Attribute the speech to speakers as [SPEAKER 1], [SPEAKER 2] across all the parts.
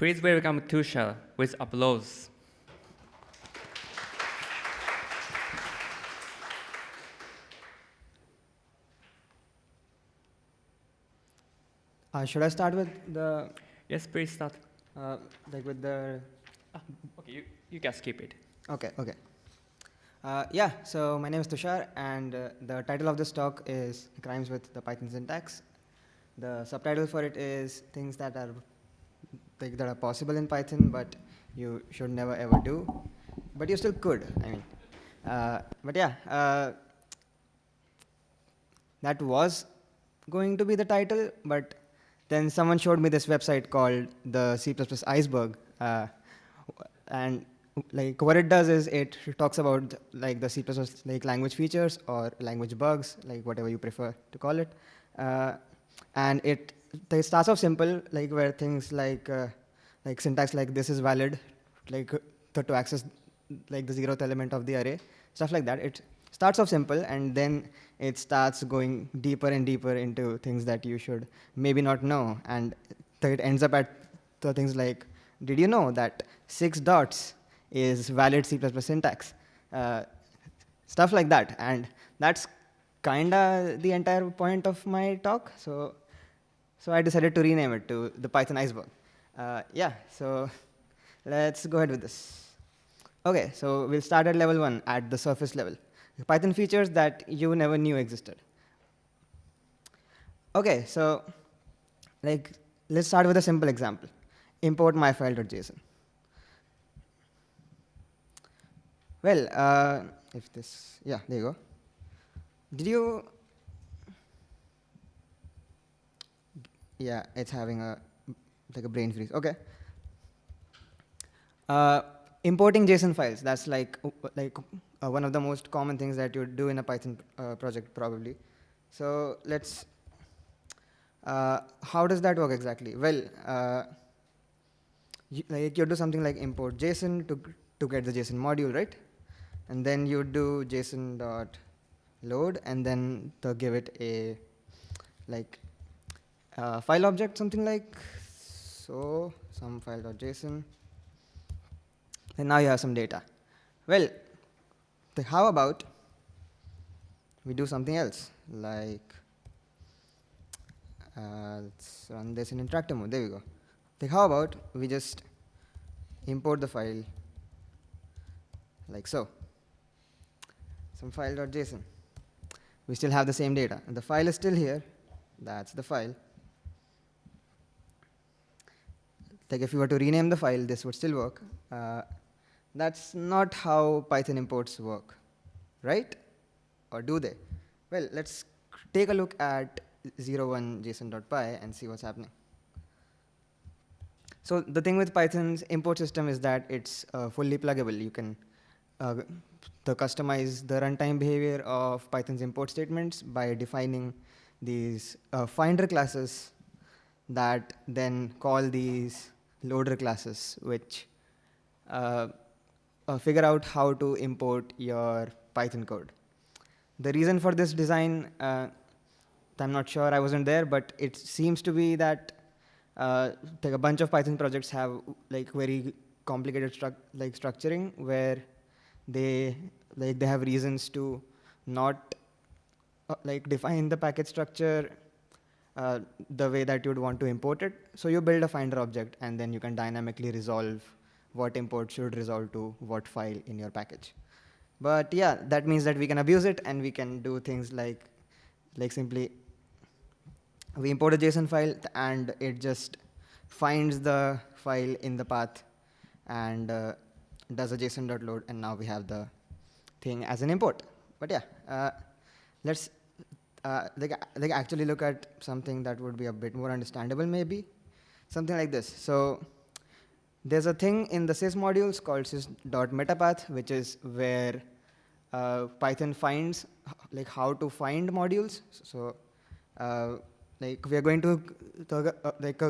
[SPEAKER 1] Please welcome Tushar with applause.
[SPEAKER 2] Should I start with the
[SPEAKER 1] Yes, please start.
[SPEAKER 2] like with the
[SPEAKER 1] Okay, you can skip it.
[SPEAKER 2] okay. Yeah, so my name is Tushar, and the title of this talk is Crimes with the Python Syntax. The subtitle for it is things that are that are possible in Python, but you should never ever do, but you still could. I mean, but yeah, that was going to be the title, but then someone showed me this website called the C++ iceberg, and like what it does is it talks about like the C++ like language features or language bugs, like whatever you prefer to call it, and it starts off simple, like where things like syntax like this is valid, like to access like the 0th element of the array, stuff like that. It starts off simple, and then it starts going deeper and deeper into things that you should maybe not know, and it ends up at the things like, did you know that 6 dots is valid C++ syntax? Stuff like that, and that's kinda the entire point of my talk. So I decided to rename it to the Python iceberg. Yeah, so let's go ahead with this. Okay, so we'll start at level 1, at the surface level. Python features that you never knew existed. Okay, so like let's start with a simple example. Import myfile.json. Well, if this, yeah, there you go. Did you? Yeah, it's having a like a brain freeze. Okay. Importing JSON files. That's like one of the most common things that you do in a Python project, probably. So let's. How does that work exactly? Well, you do something like import JSON to get the JSON module, right? And then you do JSON.load, and then to give it a file object, something like so, some file.json. And now you have some data. Well, how about we do something else? Like, let's run this in interactive mode. There we go. How about we just import the file like so. Some file.json. We still have the same data. And the file is still here. That's the file. Like if you were to rename the file, this would still work. That's not how Python imports work, right? Or do they? Well, let's take a look at 01json.py and see what's happening. So the thing with Python's import system is that it's fully pluggable. You can customize the runtime behavior of Python's import statements by defining these finder classes that then call these loader classes, which figure out how to import your Python code. The reason for this design, I'm not sure, I wasn't there, but it seems to be that like a bunch of Python projects have like very complicated structuring where they have reasons to not define the package structure the way that you'd want to import it. So you build a finder object, and then you can dynamically resolve what import should resolve to what file in your package. But yeah, that means that we can abuse it, and we can do things like simply we import a JSON file, and it just finds the file in the path and does a JSON.load, and now we have the thing as an import. But yeah, let's actually look at something that would be a bit more understandable, maybe something like this. So there's a thing in the sys modules called sys.metapath, which is where Python finds how to find modules. So we are going to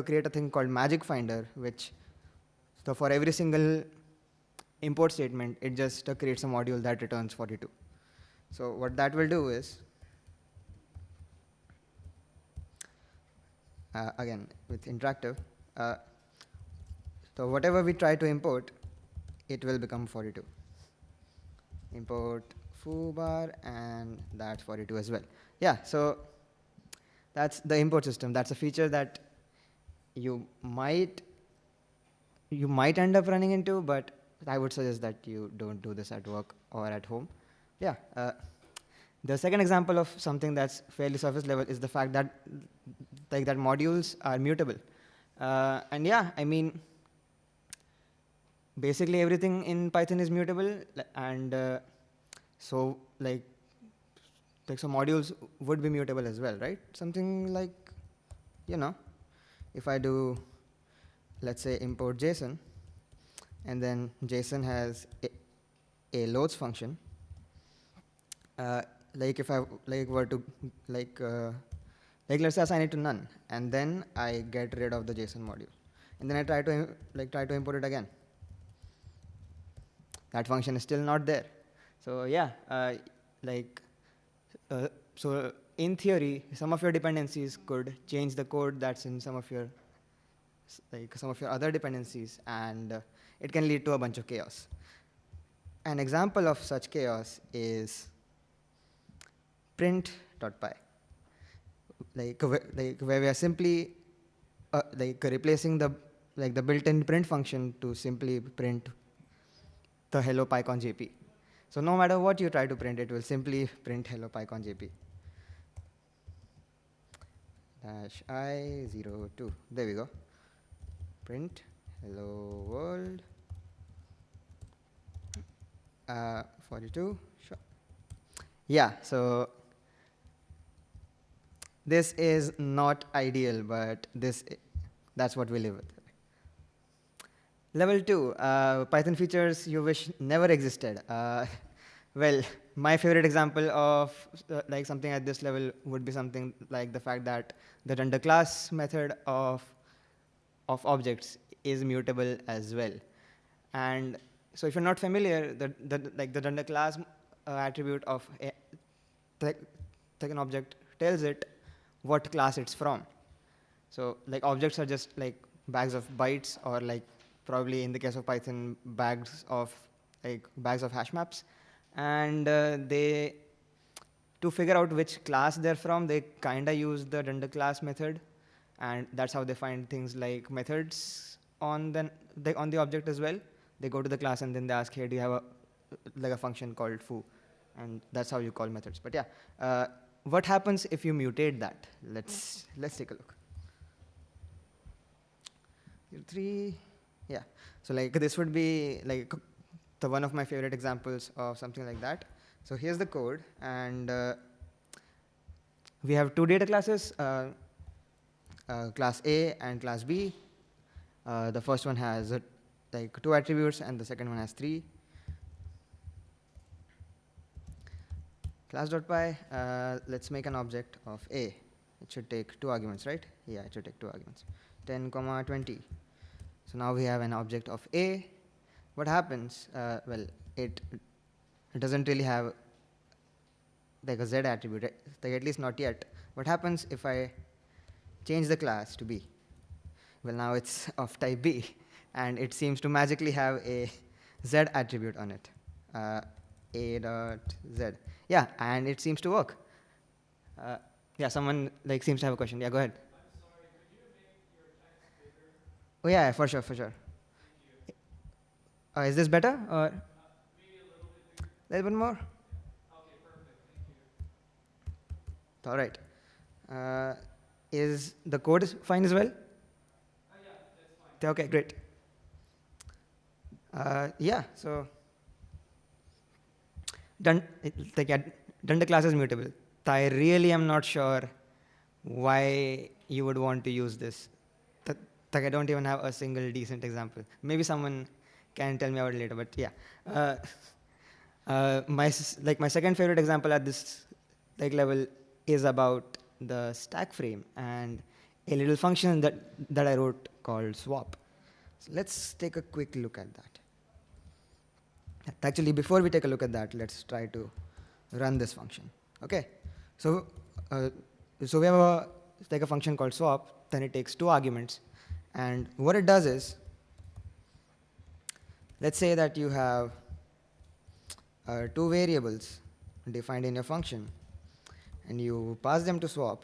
[SPEAKER 2] create a thing called magic finder, which so for every single import statement, it just creates a module that returns 42. So what that will do is, again with interactive, So whatever we try to import, it will become 42. Import foo bar, and that's 42 as well. Yeah, so that's the import system. That's a feature that you might end up running into, but I would suggest that you don't do this at work or at home. Yeah. The second example of something that's fairly surface level is the fact that that modules are mutable. And yeah, I mean, basically everything in Python is mutable, and so so modules would be mutable as well, right? Something like, if I do, let's say, import JSON, and then JSON has a loads function. If I were to let's say assign it to none, and then I get rid of the JSON module, and then I try to import it again. That function is still not there. So yeah, so in theory, some of your dependencies could change the code that's in some of your other dependencies, and it can lead to a bunch of chaos. An example of such chaos is print.py, where we are simply replacing the built-in print function to simply print the hello PyCon JP. So no matter what you try to print, it will simply print hello PyCon JP. -i02. There we go. Print hello world. 42. Sure. Yeah. So this is not ideal, but that's what we live with. Level 2, Python features you wish never existed. Well, my favorite example of something at this level would be something like the fact that the render class method of objects is mutable as well. And so if you're not familiar, the render class attribute of an object tells it what class it's from. So objects are just bags of bytes, or probably in the case of Python, bags of hash maps, and to figure out which class they're from, they kind of use the render class method, and that's how they find things like methods on the object as well. They go to the class and then they ask, hey, do you have a function called foo, and that's how you call methods. But yeah, what happens if you mutate that? Let's take a look. 3. Yeah, so this would be the one of my favorite examples of something like that. So here's the code, and we have 2 data classes, class A and class B. The first one has 2 attributes, and the second one has 3. Class.py, let's make an object of A. It should take 2 arguments, right? Yeah, it should take 2 arguments, 10, 20. So now we have an object of A. What happens? Well, it doesn't really have a Z attribute, at least not yet. What happens if I change the class to B? Well, now it's of type B, and it seems to magically have a Z attribute on it, A.Z. Yeah, and it seems to work. Yeah, someone seems to have a question. Yeah, go ahead. Oh yeah, for sure, for sure. Is this better, or
[SPEAKER 1] Maybe a
[SPEAKER 2] little bit more?
[SPEAKER 1] Okay, perfect. Thank you.
[SPEAKER 2] All right. Is the code fine as well?
[SPEAKER 1] Yeah, that's fine.
[SPEAKER 2] Okay, great. Yeah, so done the class is mutable. I really am not sure why you would want to use this. I don't even have a single decent example. Maybe someone can tell me about it later, but yeah. My second favorite example at this level is about the stack frame and a little function that I wrote called swap. So let's take a quick look at that. Actually, before we take a look at that, let's try to run this function. Okay, so we have a function called swap. Then it takes 2 arguments, and what it does is let's say that you have two variables defined in your function, and you pass them to swap.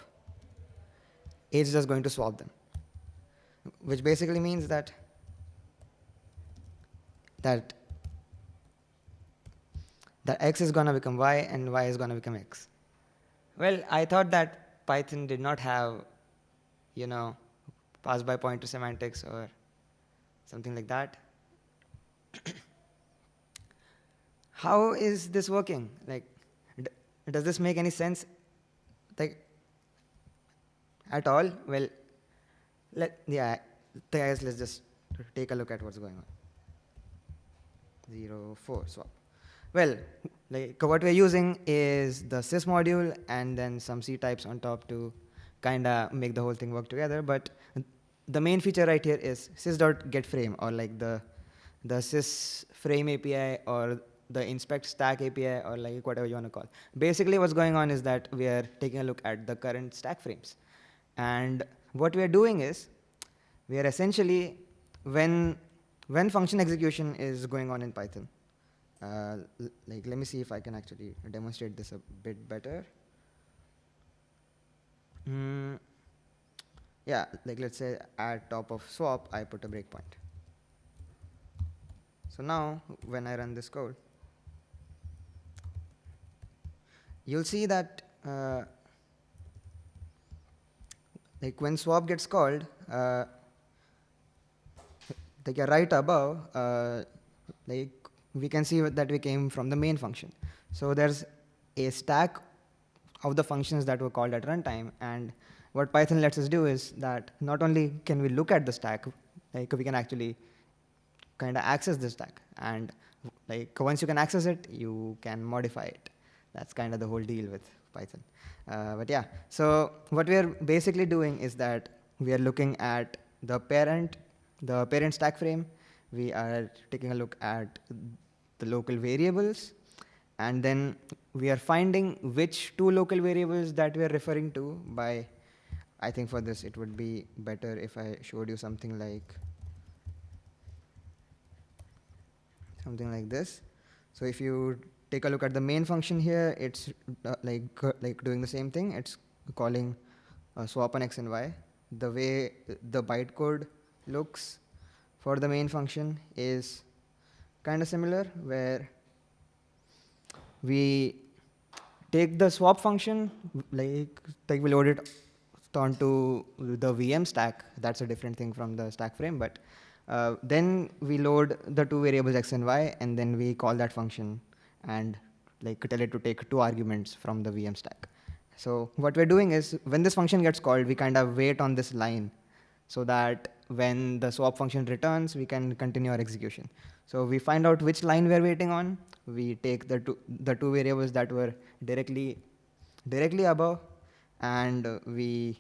[SPEAKER 2] It's just going to swap them, which basically means that the x is going to become y and y is going to become x. Well, I thought that Python did not have, pass by pointer semantics or something like that. How is this working? Like, does this make any sense? Like, at all? Well, guys, let's just take a look at what's going on. 0, 4 swap. Well, like what we're using is the sys module and then some C types on top to kind of make the whole thing work together. But the main feature right here is sys.getFrame, or like the sys frame API or the inspect stack API, or like whatever you want to call. Basically, what's going on is that we are taking a look at the current stack frames. And what we are doing is we are essentially, when function execution is going on in Python, like let me see if I can actually demonstrate this a bit better. Yeah, like let's say at top of swap, I put a breakpoint. So now when I run this code, you'll see that like when swap gets called, like right above, like we can see that we came from the main function. So there's a stack of the functions that were called at runtime, and what Python lets us do is that not only can we look at the stack, like we can actually kind of access the stack, and like once you can access it, you can modify it. That's kind of the whole deal with Python. But yeah, so what we are basically doing is that we are looking at the parent stack frame. We are taking a look at the local variables, and then we are finding which two local variables that we are referring to by, I think for this it would be better if I showed you something like this. So if you take a look at the main function here, it's like doing the same thing. It's calling swap on x and y. The way the bytecode looks for the main function is kind of similar, where we take the swap function, like we load it onto the VM stack. That's a different thing from the stack frame, but then we load the two variables x and y, and then we call that function and like tell it to take two arguments from the VM stack. So what we're doing is when this function gets called, we kind of wait on this line so that when the swap function returns, we can continue our execution. So we find out which line we're waiting on. We take the two variables that were directly above, and we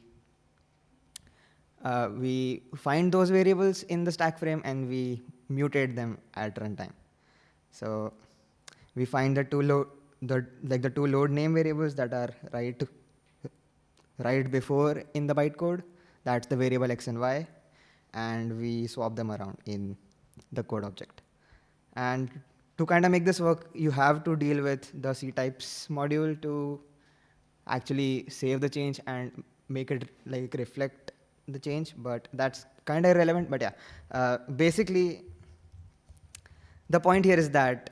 [SPEAKER 2] find those variables in the stack frame and we mutate them at runtime. So we find the two load name variables that are right before in the bytecode. That's the variable x and y, and we swap them around in the code object. And to kind of make this work, you have to deal with the C types module to actually save the change and make it like reflect the change, but that's kind of irrelevant. But yeah, basically the point here is that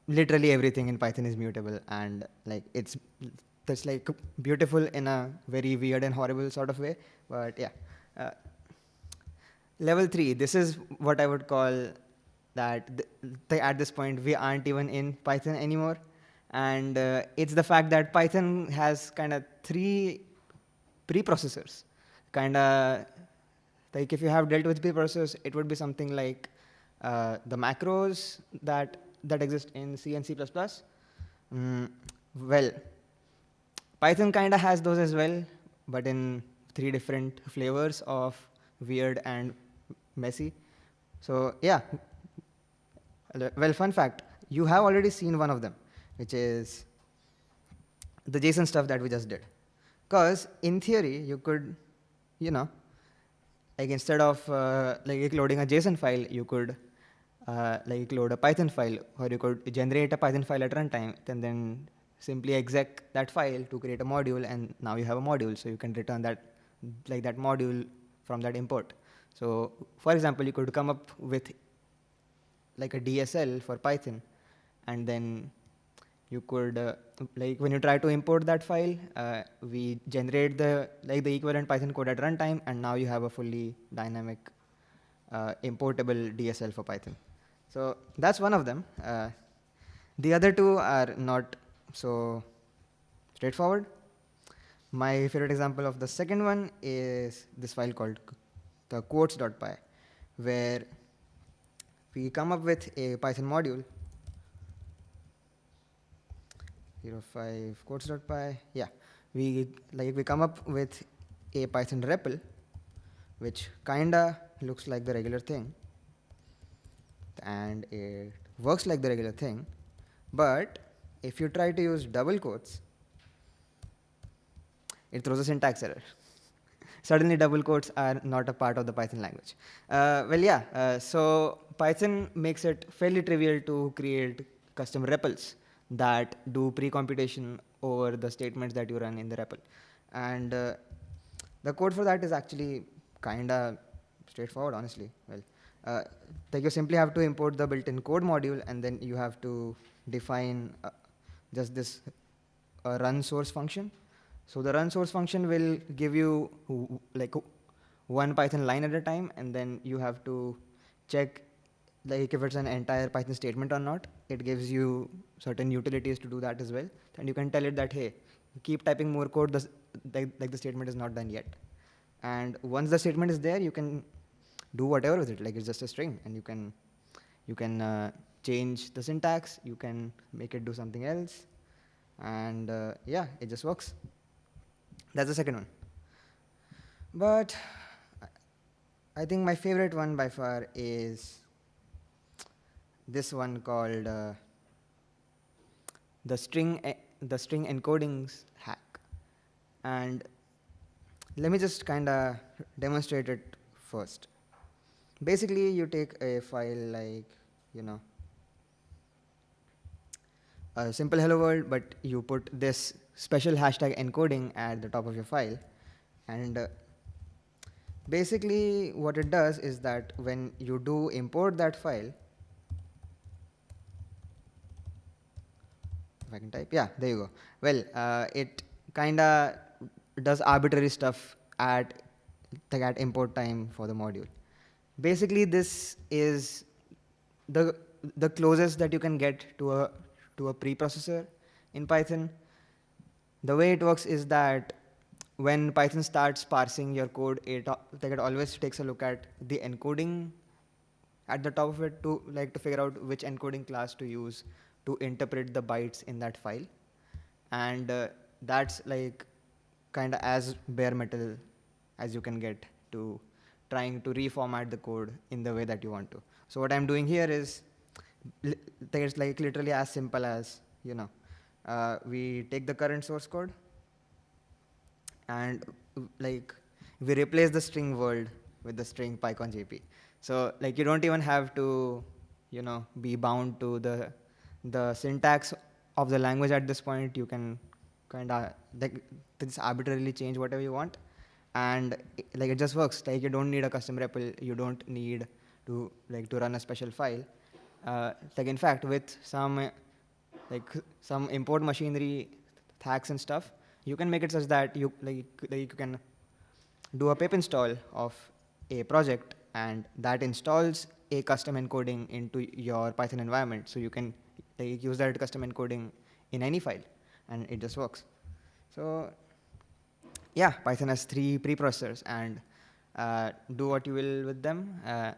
[SPEAKER 2] literally everything in Python is mutable, and like that's like beautiful in a very weird and horrible sort of way. But yeah, level 3, this is what I would call that at this point we aren't even in Python anymore, and it's the fact that Python has kind of 3 preprocessors. Kind of like if you have dealt with preprocessors, it would be something like the macros that exist in C and C++. Well, Python kind of has those as well, but in 3 different flavors of weird and messy. So yeah, well, fun fact, you have already seen one of them, which is the JSON stuff that we just did. Because in theory, you could, like instead of like loading a JSON file, you could like load a Python file, or you could generate a Python file at runtime, and then simply exec that file to create a module, and now you have a module. So you can return that, like that module from that import. So for example, you could come up with like a DSL for Python, and then you could like when you try to import that file, we generate the equivalent Python code at runtime, and now you have a fully dynamic importable DSL for Python. So that's one of them. The other two are not so straightforward. My favorite example of the second one is this file called the quotes.py, where we come up with a Python module, 05 quotes.py. Yeah, we come up with a Python REPL, which kinda looks like the regular thing, and it works like the regular thing. But if you try to use double quotes, it throws a syntax error. Suddenly, double quotes are not a part of the Python language. So Python makes it fairly trivial to create custom REPLs that do pre-computation over the statements that you run in the REPL. And the code for that is actually kinda straightforward, honestly. Well, like you simply have to import the built-in code module, and then you have to define just this run source function. So the run source function will give you like one Python line at a time, and then you have to check like if it's an entire Python statement or not. It gives you certain utilities to do that as well, and you can tell it that, hey, keep typing more code, like the statement is not done yet. And once the statement is there, you can do whatever with it, like it's just a string, and you can change the syntax, you can make it do something else, and yeah, it just works. That's the second one. But I think my favorite one by far is this one called the string encodings hack. And let me just kind of demonstrate it first. Basically, you take a file like, a simple hello world, but you put this special hashtag encoding at the top of your file. And basically, what it does is that when you do import that file, if I can type, yeah, there you go. Well, it kind of does arbitrary stuff at import time for the module. Basically, this is the closest that you can get to a preprocessor in Python. The way it works is that when Python starts parsing your code, it always takes a look at the encoding at the top of it to figure out which encoding class to use to interpret the bytes in that file, and that's like kind of as bare metal as you can get to trying to reformat the code in the way that you want to. So what I'm doing here is it's like literally as simple as, we take the current source code and like we replace the string world with the string PyCon JP. So like you don't even have to, be bound to the syntax of the language at this point. You can kind of just arbitrarily change whatever you want, and it just works. Like you don't need a custom REPL. You don't need to run a special file. In fact, with some import machinery hacks and stuff, you can make it such that you can do a pip install of a project, and that installs a custom encoding into your Python environment. So you can use that custom encoding in any file, and it just works. So yeah, Python has 3 preprocessors, and do what you will with them. I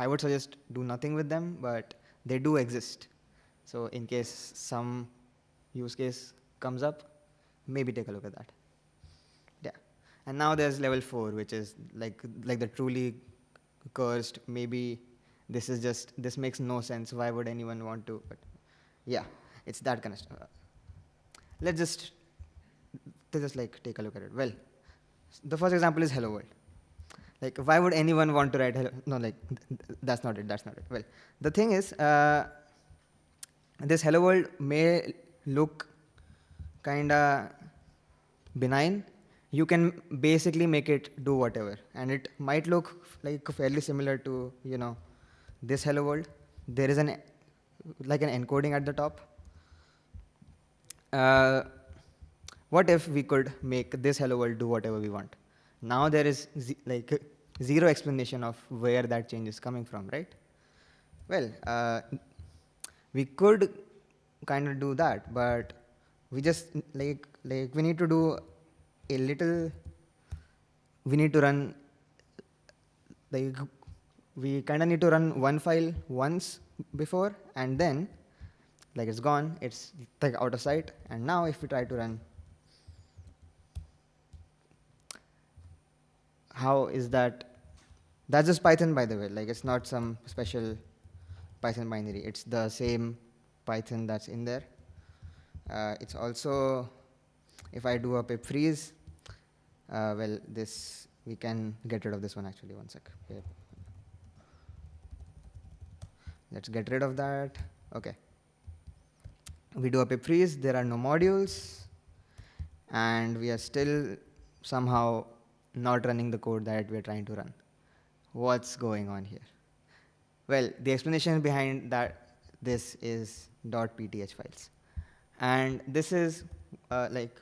[SPEAKER 2] would suggest do nothing with them, but they do exist. So in case some use case comes up, maybe take a look at that. Yeah. And now there's level 4, which is like the truly cursed. Maybe this makes no sense. Why would anyone want to? But yeah, it's that kind of stuff. Let's just take a look at it. Well, the first example is hello world. Like, why would anyone want to write hello? No, like, that's not it, that's not it. Well, the thing is, this hello world may look kinda benign. You can basically make it do whatever. And it might look like fairly similar to, you know, this hello world. There is an encoding at the top. What if we could make this hello world do whatever we want? Now there is zero explanation of where that change is coming from, right? Well, we could kind of do that, but we just we need to do a little. We need to run we kind of need to run one file once before, and then it's gone. It's like out of sight. And now if we try to run, how is that? That's just Python, by the way. Like, it's not some special Python binary. It's the same Python that's in there. It's also, if I do a pip freeze, well, this, we can get rid of this one actually. One sec. Okay. Let's get rid of that. Okay. We do a pip freeze. There are no modules. And we are still somehow not running the code that we're trying to run. What's going on here? Well, the explanation behind this is .pth files. And this is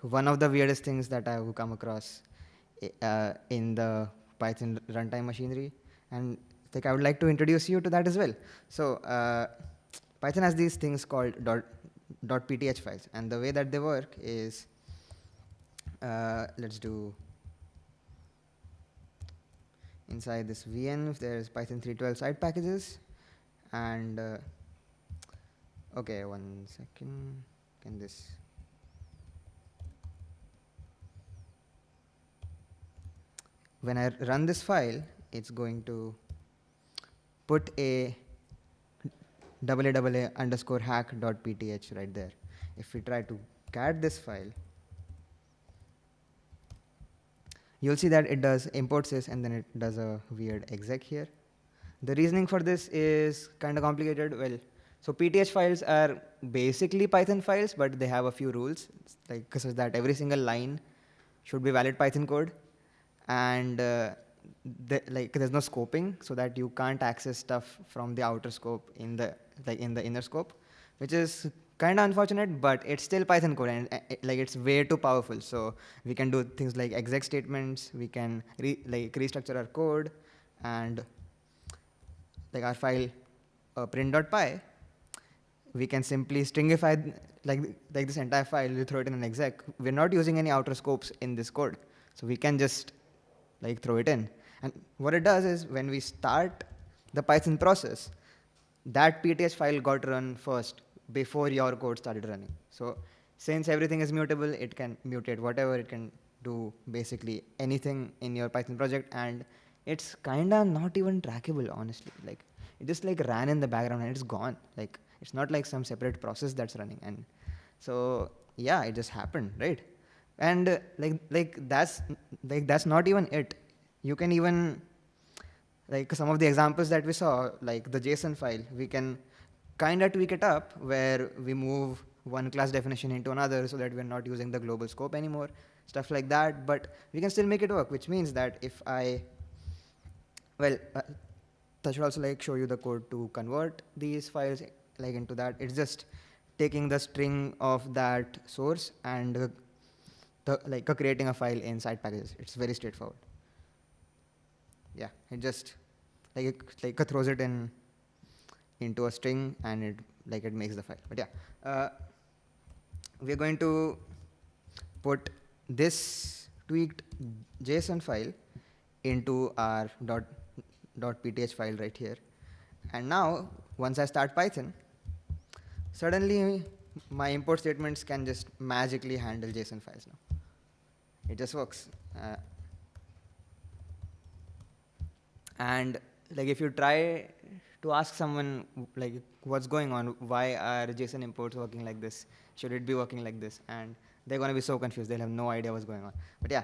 [SPEAKER 2] one of the weirdest things that I've come across in the Python runtime machinery. And I would like to introduce you to that as well. So Python has these things called .pth files. And the way that they work is, let's do inside this VN, there's Python 3.12 side packages. And okay, one second. Can this? When I run this file, it's going to put a _hack.pth right there. If we try to cat this file, you'll see that it does import sys, and then it does a weird exec here. The reasoning for this is kind of complicated. Well, so PTH files are basically Python files, but they have a few rules, such that every single line should be valid Python code, and there's no scoping, so that you can't access stuff from the outer scope in the inner scope, which is kind of unfortunate, but it's still Python code, and it's way too powerful. So we can do things like exec statements. We can restructure our code, and our file print.py. We can simply stringify this entire file. We throw it in an exec. We're not using any outer scopes in this code, so we can just throw it in. And what it does is, when we start the Python process, that PTH file got run first before your code started running. So since everything is mutable, it can mutate whatever. It can do basically anything in your Python project, and it's kind of not even trackable, honestly. It just ran in the background and it's gone. It's not like some separate process that's running. And so yeah, it just happened, right? And that's not even it. You can even some of the examples that we saw, like the JSON file, we can kind of tweak it up where we move one class definition into another so that we're not using the global scope anymore, stuff like that. But we can still make it work, which means that if I, well, I should also show you the code to convert these files into that. It's just taking the string of that source and creating a file in side packages. It's very straightforward. Yeah, it just throws it into a string, and it makes the file. But yeah, we're going to put this tweaked JSON file into our .pth file right here. And now, once I start Python, suddenly my import statements can just magically handle JSON files now. It just works. And if you try to ask someone what's going on, why are JSON imports working like this? Should it be working like this? And they're going to be so confused. They'll have no idea what's going on. But yeah,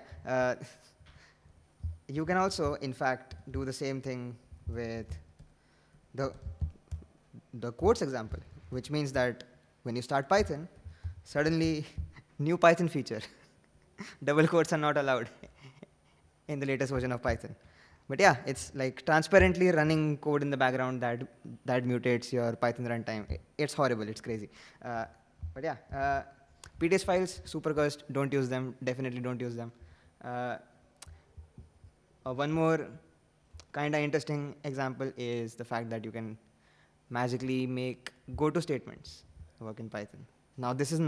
[SPEAKER 2] you can also, in fact, do the same thing with the, the quotes example, which means that when you start Python, suddenly new Python feature, double quotes are not allowed in the latest version of Python. But yeah, it's like transparently running code in the background that mutates your Python runtime. It's horrible, it's crazy. But yeah, PDS files, super cursed, don't use them, definitely don't use them. One more kind of interesting example is the fact that you can magically make go-to statements work in Python. Now this is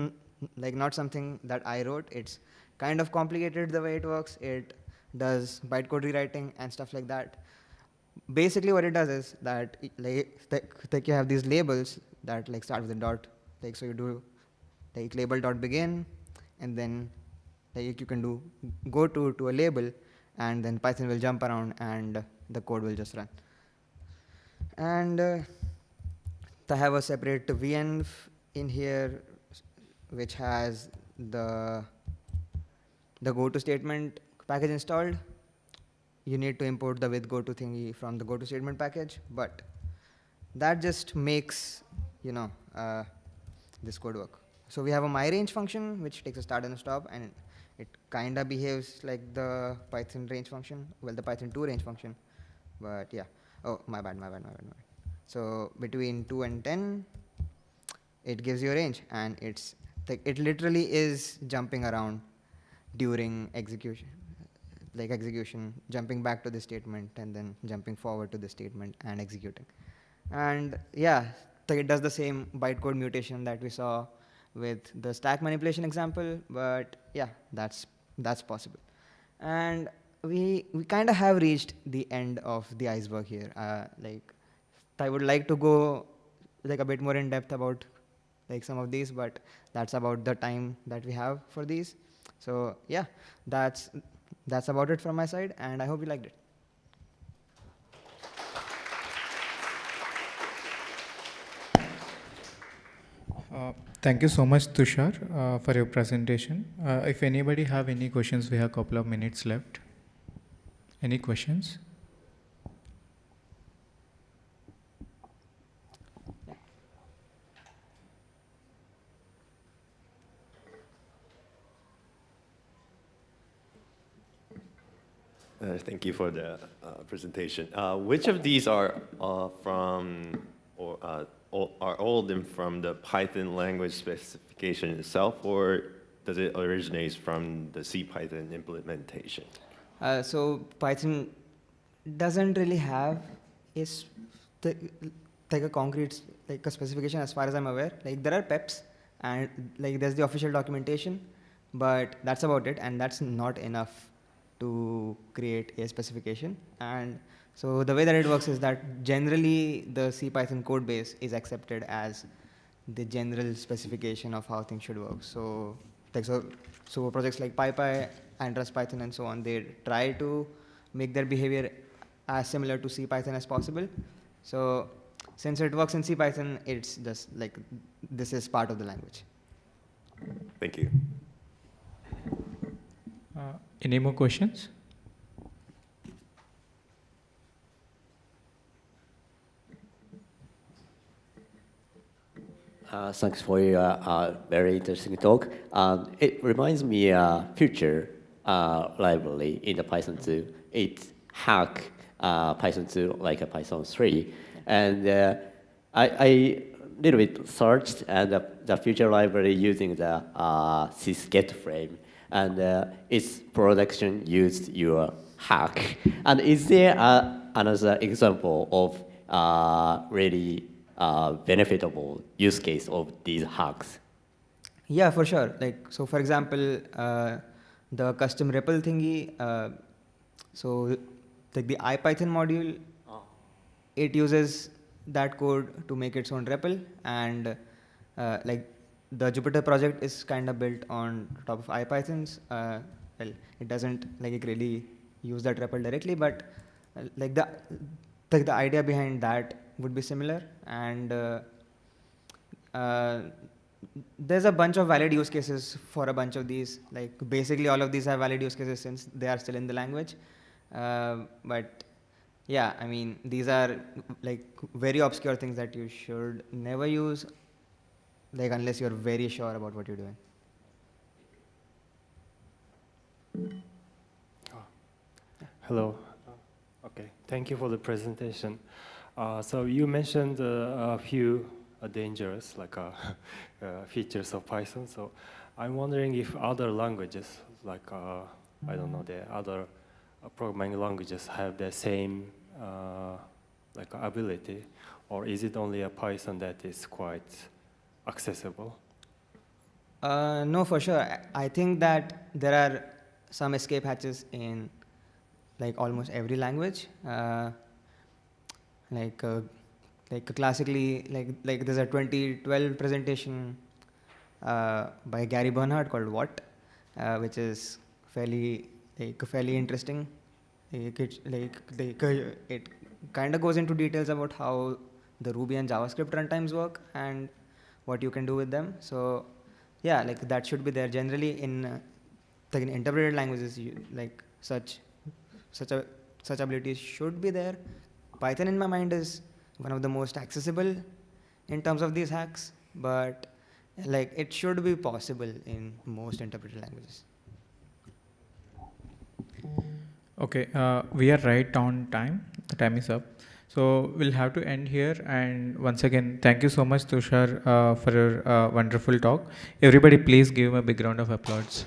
[SPEAKER 2] like not something that I wrote. It's kind of complicated the way it works. It does bytecode rewriting and stuff like that. Basically what it does is that like you have these labels that like start with a dot. Like so you do like label dot begin, and then like you can do go to a label, and then Python will jump around and the code will just run. And I have a separate venv in here which has the goto statement package installed. You need to import the with goto thingy from the goto statement package, but that just makes this code work. So we have a myRange function which takes a start and a stop, and it kind of behaves like the Python range function, well, the Python 2 range function. But yeah, oh, my bad. So between 2 and 10, it gives you a range, and it's like it literally is jumping around during execution, jumping back to the statement and then jumping forward to the statement and executing. And yeah, it does the same bytecode mutation that we saw with the stack manipulation example, but yeah, that's possible. And we kind of have reached the end of the iceberg here. Like I would like to go like a bit more in depth about like some of these, but that's about the time that we have for these. So yeah, that's about it from my side, and I hope you liked it.
[SPEAKER 3] Thank you so much, Tushar, for your presentation. If anybody have any questions, we have a couple of minutes left. Any questions?
[SPEAKER 4] Thank you for the presentation. Which of these are from or are old and from the Python language specification itself, or does it originate from the C Python implementation?
[SPEAKER 2] So Python doesn't really have like a concrete like a specification as far as I'm aware. Like there are PEPs and like there's the official documentation, but that's about it, and that's not enough to create a specification. And so the way that it works is that generally the C Python code base is accepted as the general specification of how things should work. So like so projects like PyPy and Rust Python and so on, they try to make their behavior as similar to C Python as possible. So since it works in C Python, it's just like this is part of the language.
[SPEAKER 4] Thank you.
[SPEAKER 3] Any more questions?
[SPEAKER 5] Thanks for your very interesting talk. It reminds me future library in the Python 2. It hack Python 2 like a Python 3. And I little bit searched and the future library using the sysget frame. And its production used your hack. And is there another example of really benefitable use case of these hacks?
[SPEAKER 2] Yeah, for sure. Like so, for example, the custom REPL thingy. So like the IPython module, it uses that code to make its own REPL, and like the Jupyter project is kind of built on top of IPythons. Well, it doesn't like really use that REPL directly, but like the idea behind that would be similar. And there's a bunch of valid use cases for a bunch of these. Like basically all of these have valid use cases since they are still in the language. But yeah, I mean, these are like very obscure things that you should never use, like unless you're very sure about what you're doing.
[SPEAKER 6] Hello. Okay, thank you for the presentation. So you mentioned a few dangerous features of Python. So I'm wondering if other languages, like I don't know, the other programming languages have the same ability, or is it only a Python that is quite accessible?
[SPEAKER 2] No, for sure. I think that there are some escape hatches in like almost every language. Classically, like there's a 2012 presentation by Gary Bernhardt called What, which is fairly interesting. It kind of goes into details about how the Ruby and JavaScript runtimes work and what you can do with them. So yeah, like that should be there. Generally in interpreted languages, such abilities should be there. Python in my mind is one of the most accessible in terms of these hacks, but like it should be possible in most interpreted languages.
[SPEAKER 3] Okay, we are right on time. The time is up. So we'll have to end here. And once again, thank you so much, Tushar, for your wonderful talk. Everybody, please give him a big round of applause.